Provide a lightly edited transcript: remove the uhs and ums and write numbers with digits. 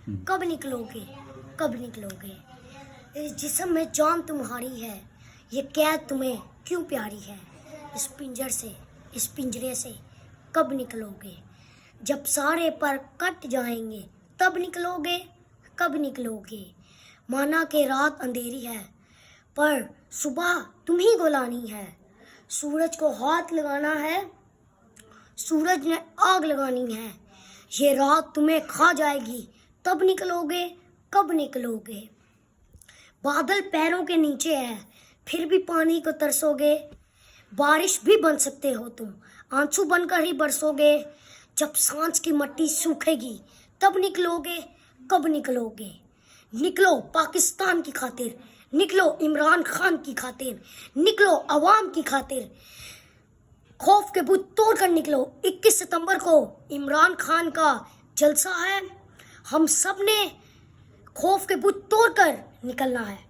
कब निकलोगे, कब निकलोगे? इस जिस्म में जान तुम्हारी है, ये कैद तुम्हें क्यों प्यारी है? इस पिंजर से, इस पिंजरे से कब निकलोगे? जब सारे पर कट जाएंगे तब निकलोगे, कब निकलोगे? माना कि रात अंधेरी है पर सुबह तुम्ही को लानी है। सूरज को हाथ लगाना है, सूरज ने आग लगानी है। ये रात तुम्हें खा जाएगी तब निकलोगे, कब निकलोगे? बादल पैरों के नीचे है फिर भी पानी को तरसोगे। बारिश भी बन सकते हो तुम, आंसू बनकर ही बरसोगे। जब सांझ की मिट्टी सूखेगी तब निकलोगे, कब निकलोगे? निकलो पाकिस्तान की खातिर, निकलो इमरान खान की खातिर, निकलो अवाम की खातिर। खौफ के बुत तोड़ कर निकलो। 21 सितंबर को इमरान खान का जलसा है, हम सब ने खौफ के बुत तोड़ कर निकलना है।